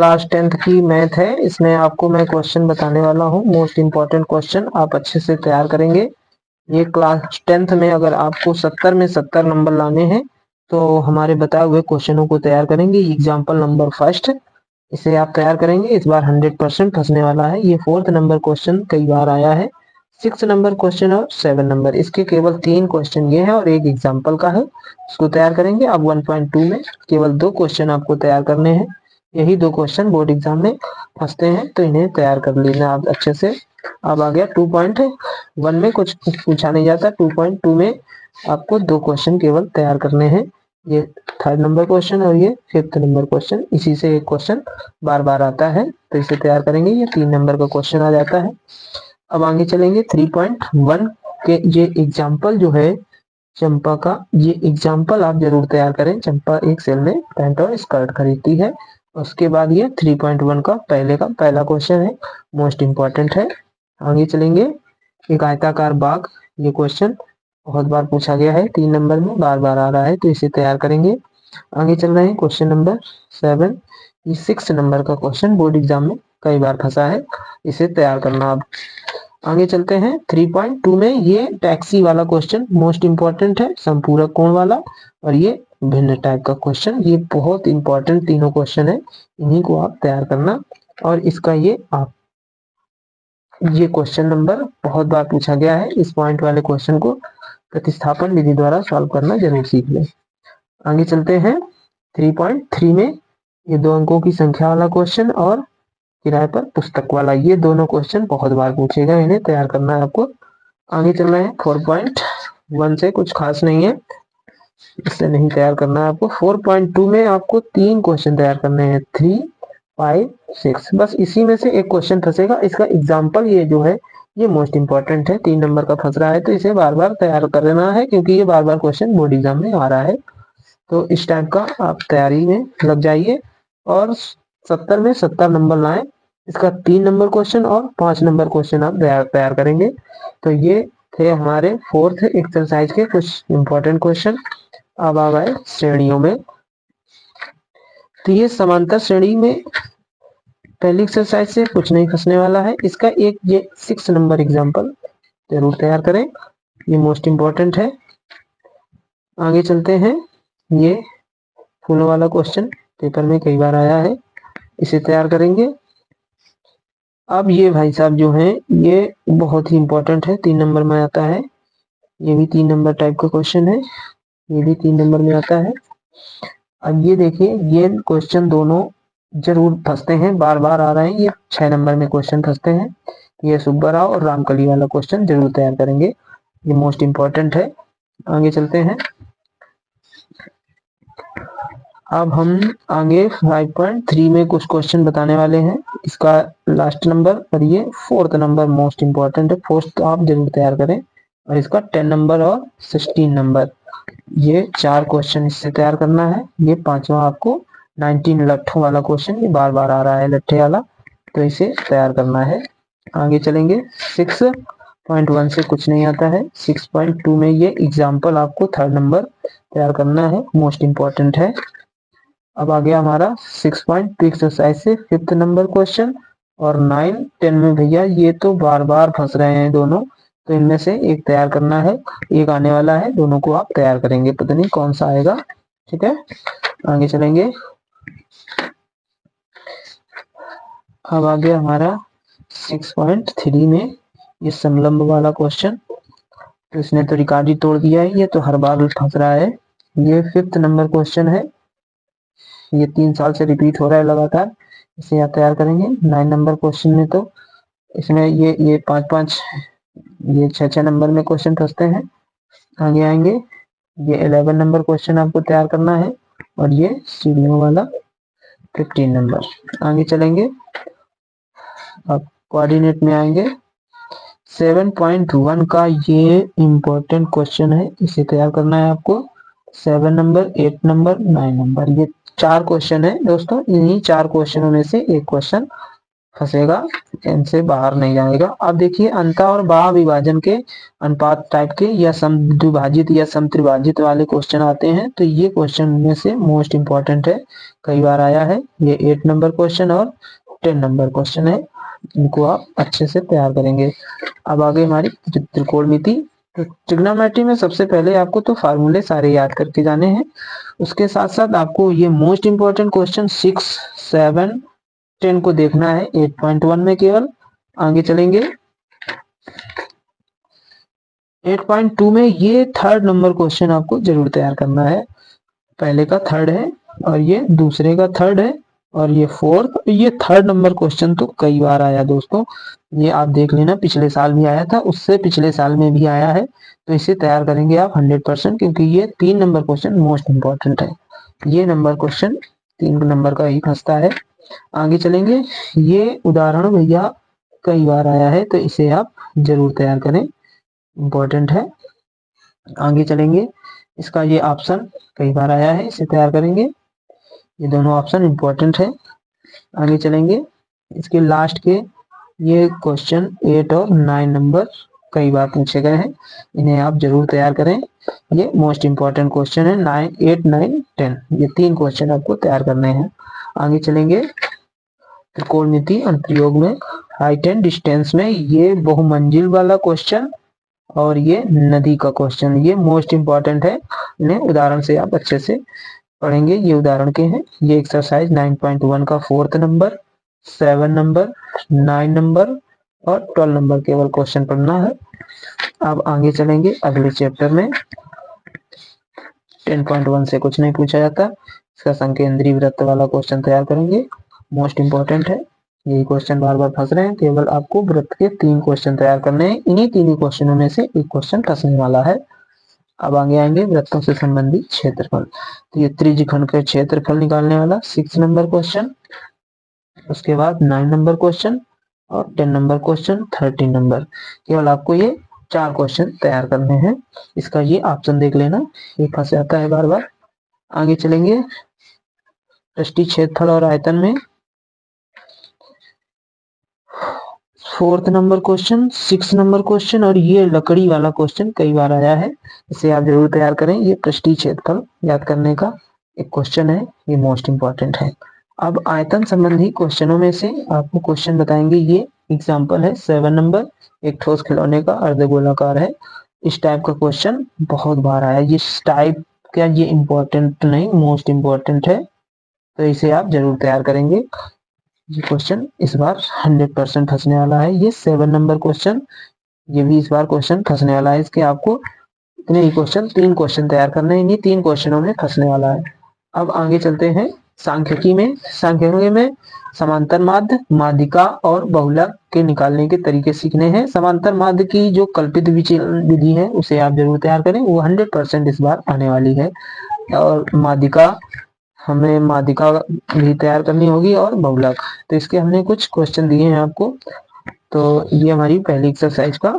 Class 10th की math है, इसमें आपको मैं क्वेश्चन बताने वाला हूँ। मोस्ट इम्पोर्टेंट क्वेश्चन आप अच्छे से तैयार करेंगे। ये क्लास 10th में अगर आपको 70 में 70 नंबर लाने हैं तो हमारे बताए हुए क्वेश्चनों को तैयार करेंगे। एग्जाम्पल नंबर फर्स्ट, इसे आप तैयार करेंगे। इस बार 100% फंसने वाला है। ये 4th नंबर क्वेश्चन कई बार आया है। 6 नंबर क्वेश्चन और 7 नंबर, इसके केवल 3 क्वेश्चन ये है और एक एग्जाम्पल का है, इसको तैयार करेंगे। अब 1.2 में केवल 2 क्वेश्चन आपको तैयार करने हैं। यही 2 क्वेश्चन बोर्ड एग्जाम में फंसते हैं तो इन्हें तैयार कर लेना आप अच्छे से। अब आ गया 2.1 में कुछ पूछा नहीं जाता। 2.2 में आपको 2 क्वेश्चन केवल तैयार करने हैं। ये 3rd नंबर क्वेश्चन और ये 5th नंबर क्वेश्चन। इसी से एक क्वेश्चन बार बार आता है तो इसे तैयार करेंगे। ये 3 नंबर का क्वेश्चन आ जाता है। अब आगे चलेंगे 3.1 के ये एग्जाम्पल जो है चंपा का, ये एग्जाम्पल आप जरूर तैयार करें। चंपा एक सेल में पैंट और स्कर्ट खरीदती है। उसके बाद ये 3.1 का पहला क्वेश्चन है, मोस्ट इम्पोर्टेंट है। आगे चलेंगे, एक आयताकार बाग, ये क्वेश्चन बहुत बार पूछा गया है, 3 नंबर में बार बार आ रहा है तो इसे तैयार करेंगे। आगे चल रहे हैं क्वेश्चन नंबर 7, ये 6 नंबर का क्वेश्चन बोर्ड एग्जाम में कई बार फंसा है, इसे तैयार करना। अब आगे चलते हैं 3.2 में, ये टैक्सी वाला क्वेश्चन मोस्ट इंपॉर्टेंट है, संपूरक कोण वाला, और ये भिन्न टाइप का क्वेश्चन। ये बहुत इंपॉर्टेंट तीनों क्वेश्चन है, इन्हीं को आप तैयार करना। और इसका ये क्वेश्चन नंबर बहुत बार पूछा गया है। इस पॉइंट वाले क्वेश्चन को प्रतिस्थापन विधि द्वारा सॉल्व करना जरूर सीख लें। आगे चलते हैं 3.3 में, ये 2 अंकों की संख्या वाला क्वेश्चन और किराए पर पुस्तक वाला, ये दोनों क्वेश्चन बहुत बार पूछेगा, इन्हें तैयार करना है आपको। आगे चल रहे हैं 4.1 से कुछ खास नहीं है, इससे नहीं तैयार करना है आपको। 4.2 में आपको 3 क्वेश्चन तैयार करने हैं, 3, 5, 6। बस इसी में से एक क्वेश्चन फंसेगा। इसका एग्जाम्पल ये जो है ये मोस्ट इंपॉर्टेंट है, 3 नंबर का फंस रहा है तो इसे बार बार तैयार करना है क्योंकि ये बार बार क्वेश्चन बोर्ड एग्जाम में आ रहा है। तो इस टाइप का आप तैयारी में लग जाइए और 70 में 70 नंबर लाएं। इसका 3 नंबर क्वेश्चन और 5 नंबर क्वेश्चन आप तैयार करेंगे। तो ये थे हमारे 4th एक्सरसाइज के कुछ इंपॉर्टेंट क्वेश्चन। अब आ गए श्रेणियों में, तो ये समांतर श्रेणी में पहली एक्सरसाइज से कुछ नहीं फंसने वाला है। इसका एक ये 6 नंबर एग्जाम्पल जरूर तैयार करें, ये मोस्ट इंपॉर्टेंट है। आगे चलते हैं, ये फूलों वाला क्वेश्चन पेपर में कई बार आया है, इसे तैयार करेंगे। अब ये भाई साहब जो हैं ये बहुत ही इंपॉर्टेंट है, 3 नंबर में आता है। ये भी 3 नंबर टाइप का क्वेश्चन है, ये भी 3 नंबर में आता है। अब ये देखिए, ये क्वेश्चन दोनों जरूर फंसते हैं, बार बार आ रहे हैं। ये 6 नंबर में क्वेश्चन फंसते हैं। ये सुब्बा राव और रामकली वाला क्वेश्चन जरूर तैयार करेंगे, ये मोस्ट इंपॉर्टेंट है। आगे चलते हैं, अब हम आगे 5.3 में कुछ क्वेश्चन बताने वाले हैं। इसका लास्ट नंबर और ये 4th नंबर मोस्ट इंपॉर्टेंट है, 4th आप जरूर तैयार करें। और इसका 10 नंबर और 16 नंबर, ये 4 क्वेश्चन इससे तैयार करना है। ये 5वां आपको 19 लट्ठों वाला क्वेश्चन, ये बार बार आ रहा है लट्ठे वाला, तो इसे तैयार करना है। आगे चलेंगे, 6.1 से कुछ नहीं आता है। 6.2 में ये एग्जाम्पल आपको 3rd नंबर तैयार करना है, मोस्ट इंपॉर्टेंट है। अब आ गया हमारा 6.2 एक्सरसाइज से 5th नंबर क्वेश्चन, और 9, 10 में भैया ये तो बार बार फंस रहे हैं दोनों, तो इनमें से एक तैयार करना है। एक आने वाला है, दोनों को आप तैयार करेंगे, पता नहीं कौन सा आएगा। ठीक है, आगे चलेंगे। अब आ गया हमारा 6.3 में ये समलंब वाला क्वेश्चन, तो इसने तो रिकॉर्ड ही तोड़ दिया है, ये तो हर बार फंस रहा है। ये 5th नंबर क्वेश्चन है, ये 3 साल से रिपीट हो रहा है लगातार, इसे आप तैयार करेंगे। 9 नंबर क्वेश्चन में तो इसमें ये 5-5, ये 6-6 नंबर में क्वेश्चन फंसते हैं। आगे आएंगे, ये 11 नंबर क्वेश्चन आपको तैयार करना है, और ये सीढ़ियों वाला 15 नंबर। आगे चलेंगे, अब कोऑर्डिनेट में आएंगे। 7.1 का ये इंपॉर्टेंट क्वेश्चन है, इसे तैयार करना है आपको। 7 नंबर, 8 नंबर, 9 नंबर, ये 4 क्वेश्चन है दोस्तों। इन्हीं 4 क्वेश्चनों में से एक क्वेश्चन फंसेगा, इनसे बाहर नहीं जाएगा। अब देखिए अंत और बाह विभाजन के अनुपात टाइप के या समद्विभाजित या समत्रिभाजित वाले क्वेश्चन आते हैं, तो ये क्वेश्चन में से मोस्ट इंपॉर्टेंट है, कई बार आया है। ये 8 नंबर क्वेश्चन और 10 नंबर क्वेश्चन है, इनको आप अच्छे से तैयार करेंगे। अब आगे हमारी त्रिकोणमिति। तो ट्रिग्नोमेट्री में सबसे पहले आपको तो फार्मूले सारे याद करके जाने हैं, उसके साथ साथ आपको ये मोस्ट इंपॉर्टेंट क्वेश्चन 6, 7, 10 को देखना है 8.1 में केवल। आगे चलेंगे 8.2 में ये 3rd नंबर क्वेश्चन आपको जरूर तैयार करना है। पहले का 3rd है और ये दूसरे का 3rd है और ये 4th। ये 3rd नंबर क्वेश्चन तो कई बार आया दोस्तों, ये आप देख लेना, पिछले साल भी आया था, उससे पिछले साल में भी आया है, तो इसे तैयार करेंगे आप 100%, क्योंकि ये 3 नंबर क्वेश्चन मोस्ट इंपॉर्टेंट है। ये नंबर क्वेश्चन 3 नंबर का ही फंसता है। आगे चलेंगे, ये उदाहरण भैया कई बार आया है, तो इसे आप जरूर तैयार करें, इंपॉर्टेंट है। आगे चलेंगे, इसका ये ऑप्शन कई बार आया है, इसे तैयार करेंगे, ये दोनों ऑप्शन इंपॉर्टेंट है। आगे चलेंगे, इसके लास्ट के ये क्वेश्चन 8 और 9 नंबर कई बार पूछे गए हैं, इन्हें आप जरूर तैयार करें, ये मोस्ट इंपॉर्टेंट क्वेश्चन है। 8, 9, 10 ये 3 क्वेश्चन आपको तैयार करने हैं। आगे चलेंगे, त्रिकोणमिति अनुप्रयोग में हाइट एंड डिस्टेंस में ये बहुमंजिल वाला क्वेश्चन और ये नदी का क्वेश्चन, ये मोस्ट इंपॉर्टेंट है, इन्हें उदाहरण से आप अच्छे से पढ़ेंगे। ये उदाहरण के हैं, ये एक्सरसाइज 9.1 का 4th नंबर, 7 नंबर, 9 नंबर और 12 नंबर केवल क्वेश्चन पढ़ना है। अब आगे चलेंगे अगले चैप्टर में। 10.1 से कुछ नहीं पूछा जाता, इसका संकेंद्रीय वृत्त वाला क्वेश्चन तैयार करेंगे, मोस्ट इंपॉर्टेंट है। यही क्वेश्चन बार बार फंस रहे हैं, केवल आपको वृत्त के 3 क्वेश्चन तैयार करने हैं, इन्हीं 3 क्वेश्चनों में से एक क्वेश्चन फंसने वाला है। अब आगे आएंगे वृत्तों से संबंधित क्षेत्रफल, तो ये त्रिज्यखंड का क्षेत्रफल निकालने वाला 6 नंबर क्वेश्चन, उसके बाद 9 नंबर क्वेश्चन और 10 नंबर क्वेश्चन, 13 नंबर, केवल आपको ये 4 क्वेश्चन तैयार करने हैं। इसका ये ऑप्शन देख लेना, ये फंस जाता है बार बार। आगे चलेंगे, पृष्ठीय क्षेत्रफल और आयतन में 4th number question, 6 number question और ये लकड़ी वाला क्वेश्चन कई बार आया है, इसे आप जरूर तैयार करें। ये पृष्ठीय क्षेत्रफल याद करने का एक क्वेश्चन है, ये मोस्ट इंपॉर्टेंट है। अब आयतन संबंधी क्वेश्चनों में से आपको क्वेश्चन बताएंगे, ये एग्जाम्पल है 7 नंबर, एक ठोस खिलौने का अर्धगोलाकार है। इस टाइप का क्वेश्चन बहुत बार आया, ये टाइप क्या, ये इंपॉर्टेंट नहीं, मोस्ट इंपॉर्टेंट है, तो इसे आप जरूर तैयार करेंगे। ये क्वेश्चन इस बार 100% फंसने वाला है। ये 7 नंबर क्वेश्चन, ये भी इस बार क्वेश्चन फंसने वाला है, इसके आपको इतने ही क्वेश्चन 3 क्वेश्चन तैयार करने हैं, इन्हीं 3 क्वेश्चनों में फंसने वाला है। अब आगे चलते हैं सांख्यिकी में। सांख्यिकी में समांतर माध्य, माध्यिका और बहुलक के निकालने के तरीके सीखने हैं। समांतर माध्य की जो कल्पित विधि है उसे आप जरूर तैयार करें, वो 100% इस बार आने वाली है। और माध्यिका, हमें माध्यिका भी तैयार करनी होगी और बहुलक, तो इसके हमने कुछ क्वेश्चन दिए हैं आपको। तो ये हमारी पहली एक्सरसाइज का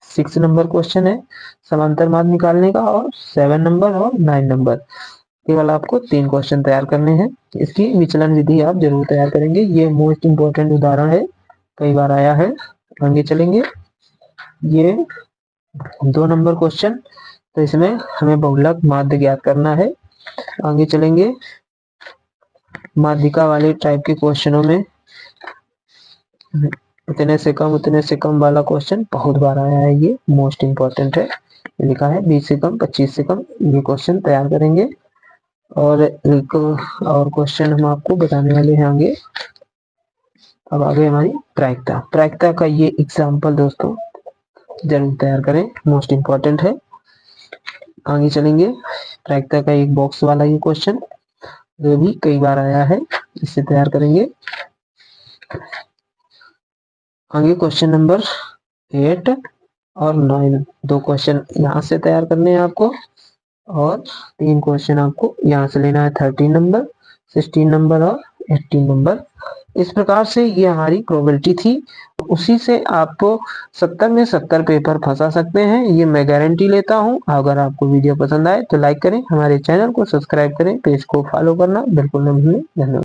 6 नंबर क्वेश्चन है समांतर माध्य निकालने का, और 7 नंबर और 9 नंबर, केवल आपको 3 क्वेश्चन तैयार करने हैं। इसकी विचलन विधि आप जरूर तैयार करेंगे, ये मोस्ट इंपॉर्टेंट उदाहरण है, कई बार आया है। आगे चलेंगे, ये 2 नंबर क्वेश्चन, तो इसमें हमें बहुलक माध्य ज्ञात करना है। आगे चलेंगे, माध्यिका वाले टाइप के क्वेश्चनों में इतने से कम वाला क्वेश्चन बहुत बार आया है, ये मोस्ट इंपॉर्टेंट है, लिखा है 20 से कम, 25 से कम, ये क्वेश्चन तैयार करेंगे। और एक और क्वेश्चन हम आपको बताने वाले हैं आगे। अब आगे हमारी प्रायिकता, प्रायिकता का ये एग्जाम्पल दोस्तों जरूर तैयार करें, मोस्ट इंपॉर्टेंट है। आगे चलेंगे, प्रायिकता का एक बॉक्स वाला ये क्वेश्चन जो भी कई बार आया है, इसे तैयार करेंगे। आगे क्वेश्चन नंबर 8 और 9, 2 क्वेश्चन यहाँ से तैयार करने हैं आपको, और 3 क्वेश्चन आपको यहाँ से लेना है, 13 नंबर, 16 नंबर और 18 नंबर। इस प्रकार से ये हमारी प्रोबेबिलिटी थी, उसी से आपको 70 में 70 पेपर फंसा सकते हैं, ये मैं गारंटी लेता हूँ। अगर आपको वीडियो पसंद आए तो लाइक करें, हमारे चैनल को सब्सक्राइब करें, पेज को फॉलो करना बिल्कुल न भूलें। धन्यवाद।